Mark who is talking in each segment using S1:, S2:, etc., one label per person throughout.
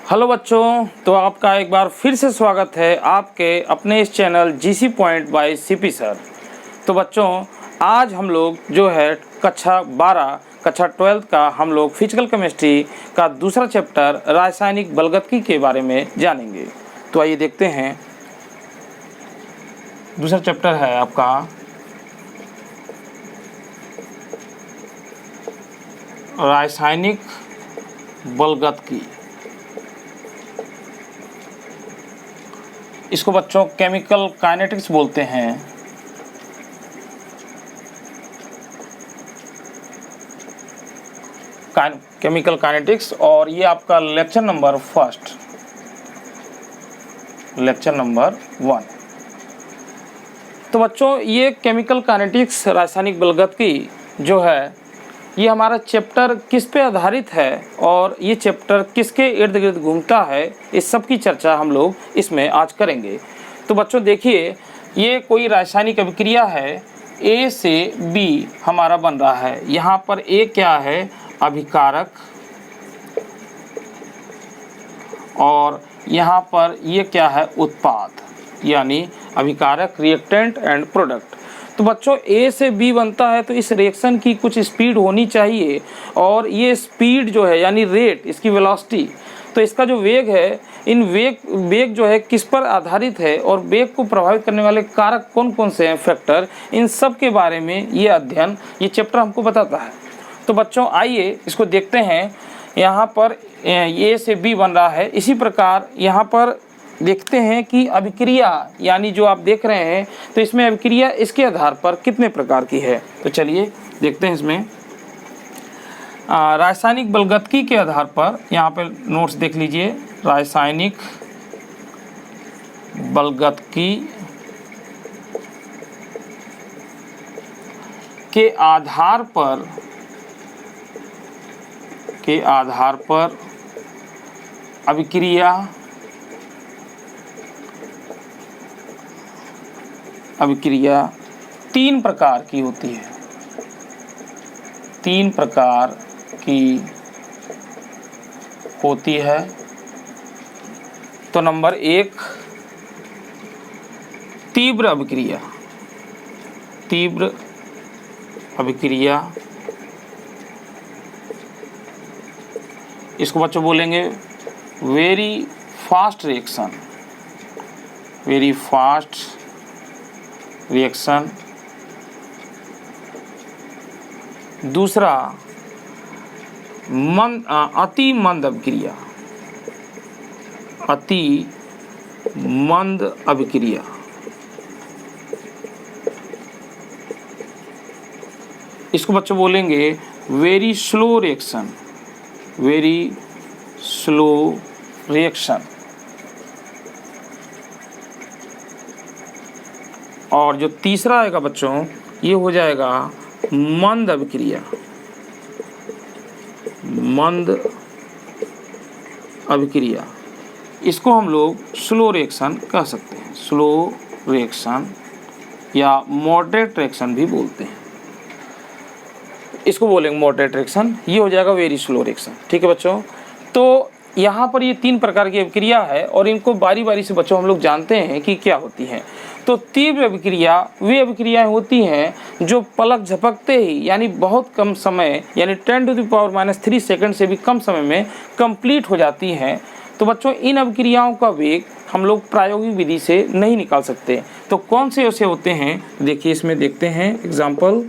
S1: Hello बच्चों, तो आपका एक बार फिर से स्वागत है आपके अपने इस channel GC point by CP sir. तो बच्चों, आज हम लोग जो है कक्षा 12 कक्षा 12 का हम लोग फिजिकल केमिस्ट्री का दूसरा चैप्टर रासायनिक बलगतकी के बारे में जानेंगे। तो आइए देखते हैं। दूसरा चैप्टर है आपका रासायनिक बलगतकी। इसको बच्चों केमिकल काइनेटिक्स बोलते हैं। केमिकल काइनेटिक्स, और ये आपका लेक्चर नंबर 1। तो बच्चों, ये केमिकल काइनेटिक्स रासायनिक बलगतकी जो है, ये हमारा चैप्टर किस पे आधारित है और ये चैप्टर किसके इर्द गिर्द घूमता है, इस सब की चर्चा हम लोग इसमें आज करेंगे। तो बच्चों देखिए, ये कोई रासायनिक अभिक्रिया है, ए से बी हमारा बन रहा है। यहाँ पर ए क्या है? अभिकारक, और यहाँ पर ये क्या है? उत्पाद, यानी अभिकारक, रिएक्टेंट एंड प्रोडक्ट। तो बच्चों ए से बी बनता है तो इस रिएक्शन की कुछ स्पीड होनी चाहिए, और ये स्पीड जो है यानी रेट, इसकी वेलोसिटी, तो इसका जो वेग है, इन वेग जो है किस पर आधारित है और वेग को प्रभावित करने वाले कारक कौन कौन से हैं, फैक्टर, इन सब के बारे में ये अध्ययन, ये चैप्टर हमको बताता है। तो बच्चों आइए इसको देखते हैं। यहाँ पर ए से बी बन रहा है, इसी प्रकार यहाँ पर देखते हैं कि अभिक्रिया, यानी जो आप देख रहे हैं, तो इसमें अभिक्रिया इसके आधार पर कितने प्रकार की है। तो चलिए देखते हैं इसमें रासायनिक बलगतकी के आधार पर। यहाँ पे नोट्स देख लीजिए। रासायनिक बलगतकी के आधार पर अभिक्रिया 3 प्रकार की होती है। 3 प्रकार की होती है। तो नंबर 1, तीव्र अभिक्रिया। इसको बच्चों बोलेंगे वेरी फास्ट रिएक्शन। दूसरा अति मंद अभिक्रिया। इसको बच्चों बोलेंगे वेरी स्लो रिएक्शन। और जो तीसरा आएगा बच्चों, ये हो जाएगा मंद अभिक्रिया। इसको हम लोग स्लो रिएक्शन कह सकते हैं, स्लो रिएक्शन या मॉडरेट रिएक्शन भी बोलते हैं। इसको बोलेंगे मॉडरेट रिएक्शन, ये हो जाएगा वेरी स्लो रिएक्शन। ठीक है बच्चों, तो यहाँ पर ये 3 प्रकार की अभिक्रिया है, और इनको बारी बारी से बच्चों हम लोग जानते हैं कि क्या होती हैं। तो तीव्र अभिक्रिया वे अभिक्रियाएं होती हैं जो पलक झपकते ही, यानी बहुत कम समय, यानी 10⁻³ सेकंड से भी कम समय में कंप्लीट हो जाती हैं। तो बच्चों इन अभिक्रियाओं का वेग हम लोग प्रायोगिक विधि से नहीं निकाल सकते। तो कौन से ऐसे होते हैं, देखिए इसमें देखते हैं एग्जाम्पल।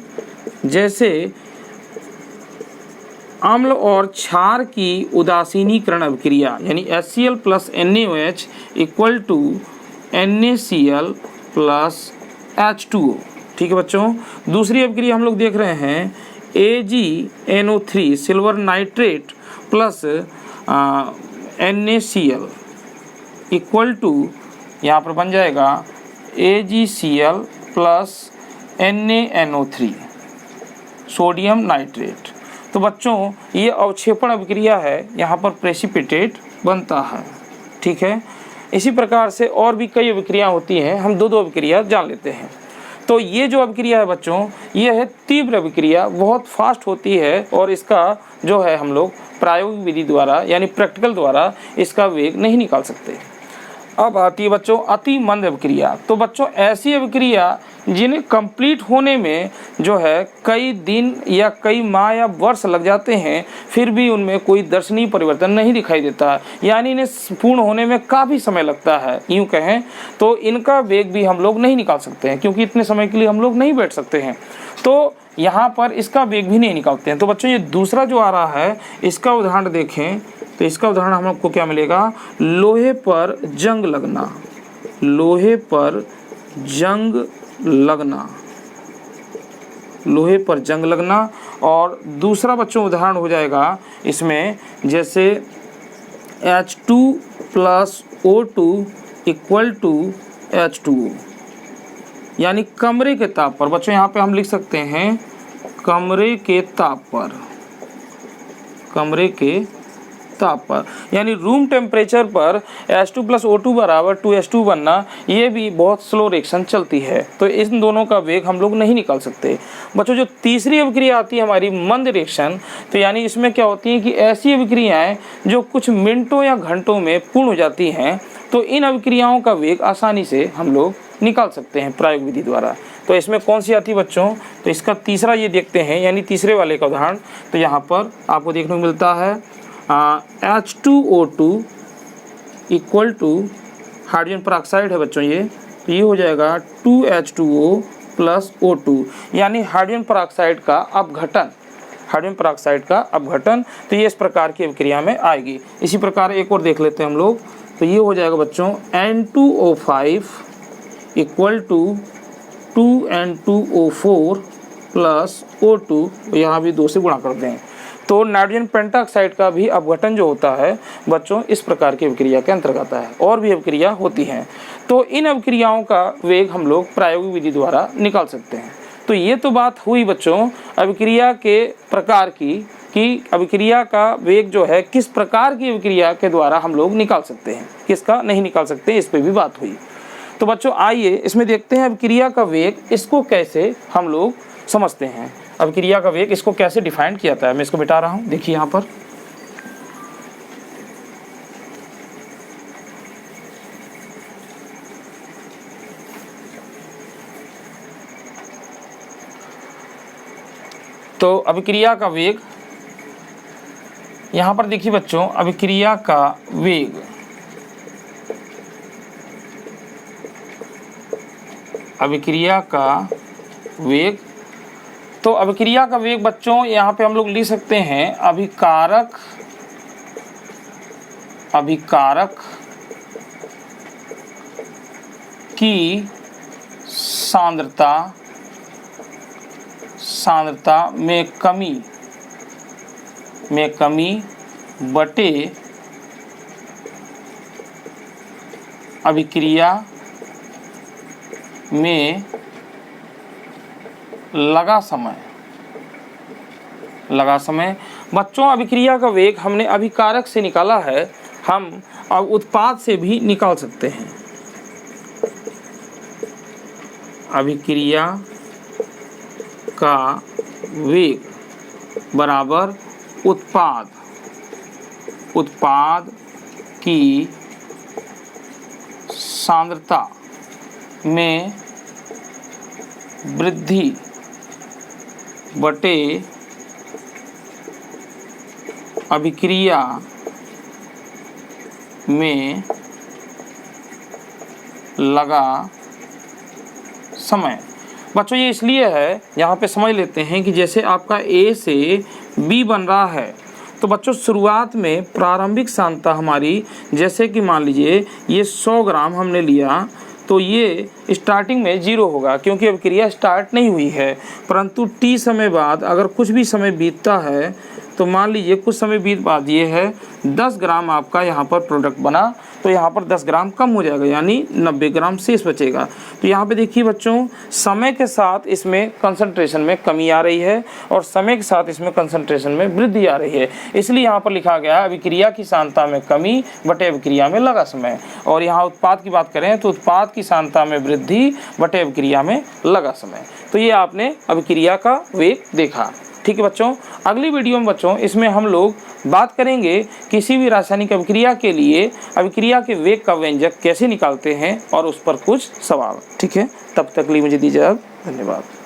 S1: जैसे अम्ल और क्षार की उदासीनीकरण अभिक्रिया, यानी HCl + NaOH = NaCl + H2O। ठीक है बच्चों, दूसरी अभिक्रिया हम लोग देख रहे हैं AgNO3 silver nitrate plus NaCl = यहाँ पर बन जाएगा AgCl + NaNO3 सोडियम नाइट्रेट। तो बच्चों ये अवक्षेपण अभिक्रिया है, यहाँ पर प्रेसिपिटेट बनता है। ठीक है, इसी प्रकार से और भी कई अभिक्रिया होती हैं, हम 2 अभिक्रिया जान लेते हैं। तो ये जो अभिक्रिया है बच्चों, ये है तीव्र अभिक्रिया, बहुत फास्ट होती है, और इसका जो है हम लोग प्रायोगिक विधि द्वारा यानी प्रैक्टिकल द्वारा इसका वेग नहीं निकाल सकते। अब आती है बच्चों अति मंद अभिक्रिया। तो बच्चों ऐसी अभिक्रिया जिन्हें कंप्लीट होने में जो है कई दिन या कई माह या वर्ष लग जाते हैं, फिर भी उनमें कोई दर्शनीय परिवर्तन नहीं दिखाई देता, यानी इन्हें पूर्ण होने में काफ़ी समय लगता है, यूँ कहें तो इनका वेग भी हम लोग नहीं निकाल सकते हैं, क्योंकि इतने समय के लिए हम लोग नहीं बैठ सकते हैं, तो यहाँ पर इसका वेग भी नहीं निकालते हैं। तो बच्चों ये दूसरा जो आ रहा है इसका उदाहरण देखें, तो इसका उदाहरण हम लोग को क्या मिलेगा, लोहे पर जंग लगना, लोहे पर जंग लगना, लोहे पर जंग लगना। और दूसरा बच्चों उदाहरण हो जाएगा इसमें, जैसे H2 + O2 = H2O, यानी कमरे के ताप पर। बच्चों यहाँ पे हम लिख सकते हैं कमरे के ताप पर, कमरे के ताप पर, यानी रूम टेम्परेचर पर H2 + O2 = 2H2 बनना, ये भी बहुत स्लो रिएक्शन चलती है, तो इन दोनों का वेग हम लोग नहीं निकाल सकते। बच्चों जो तीसरी अभिक्रिया आती है हमारी मंद रिएक्शन, तो यानी इसमें क्या होती है कि ऐसी अभिक्रियाएं जो कुछ मिनटों या घंटों में पूर्ण हो जाती हैं, तो इन अभिक्रियाओं का वेग आसानी से हम लोग निकाल सकते हैं प्रायोगिक विधि द्वारा। तो इसमें कौन सी आती है बच्चों, तो इसका तीसरा ये देखते हैं, यानी तीसरे वाले का उदाहरण। तो यहाँ पर आपको देखने को मिलता है H2O2 = हाइड्रोजन परऑक्साइड है बच्चों ये, तो ये हो जाएगा 2H2O + O2, यानी हाइड्रोजन परऑक्साइड का अपघटन, हाइड्रोजन परऑक्साइड का अपघटन। तो ये इस प्रकार की अभिक्रिया में आएगी। इसी प्रकार एक और देख लेते हैं हम लोग, तो ये हो जाएगा बच्चों N2O5 = 2N2O4 + O2, यहाँ भी 2 से गुणा कर दें, तो नाइट्रोजन पेंटाऑक्साइड का भी अपघटन जो होता है बच्चों इस प्रकार की अभिक्रिया के अंतर्गत आता है। और भी अभिक्रिया होती हैं, तो इन अभिक्रियाओं का वेग हम लोग प्रायोगिक विधि द्वारा निकाल सकते हैं। तो ये तो बात हुई बच्चों अभिक्रिया के प्रकार की, कि अभिक्रिया का वेग जो है किस प्रकार की अभिक्रिया के द्वारा हम लोग निकाल सकते हैं, किसका नहीं निकाल सकते, इस पर भी बात हुई। तो बच्चों आइए इसमें देखते हैं अभिक्रिया का वेग, इसको कैसे हम लोग समझते हैं, अभिक्रिया का वेग इसको कैसे डिफाइन किया जाता है। मैं इसको मिटा रहा हूँ, देखिए यहाँ पर तो अभिक्रिया का वेग, यहाँ पर देखिए बच्चों अभिक्रिया का वेग, अभिक्रिया का वेग, तो अभिक्रिया का वेग बच्चों यहाँ पे हम लोग लिख सकते हैं अभिकारक, अभिकारक की सांद्रता, सांद्रता में कमी बटे अभिक्रिया में लगा समय, लगा समय। बच्चों अभिक्रिया का वेग हमने अभिकारक से निकाला है, हम अब उत्पाद से भी निकाल सकते हैं। अभिक्रिया का वेग बराबर उत्पाद, उत्पाद की सांद्रता में वृद्धि बटे अभिक्रिया में लगा समय। बच्चों ये इसलिए है, यहाँ पे समझ लेते हैं कि जैसे आपका A से B बन रहा है, तो बच्चों शुरुआत में प्रारंभिक सांद्रता हमारी, जैसे कि मान लीजिए ये 100 ग्राम हमने लिया, तो ये स्टार्टिंग में 0 होगा क्योंकि अभिक्रिया स्टार्ट नहीं हुई है, परंतु T समय बाद अगर कुछ भी समय बीतता है, तो मान लीजिए कुछ समय बीत बाद ये है 10 ग्राम आपका यहाँ पर प्रोडक्ट बना, तो यहाँ पर 10 ग्राम कम हो जाएगा, यानी 90 ग्राम शेष बचेगा। तो यहाँ पे देखिए बच्चों समय के साथ इसमें कंसंट्रेशन में कमी आ रही है और समय के साथ इसमें कंसंट्रेशन में वृद्धि आ रही है, इसलिए यहाँ पर लिखा गया अभिक्रिया की सांद्रता में कमी बटे अभिक्रिया में लगा समय। और यहाँ उत्पाद की बात करें तो उत्पाद की सांद्रता में वृद्धि बटे अभिक्रिया में लगा समय। तो ये आपने अभिक्रिया का वेग देखा, ठीक है बच्चों। अगली वीडियो में बच्चों इसमें हम लोग बात करेंगे किसी भी रासायनिक अभिक्रिया के लिए अभिक्रिया के वेग का व्यंजक कैसे निकालते हैं और उस पर कुछ सवाल। ठीक है, तब तक के लिए मुझे दीजिए, धन्यवाद।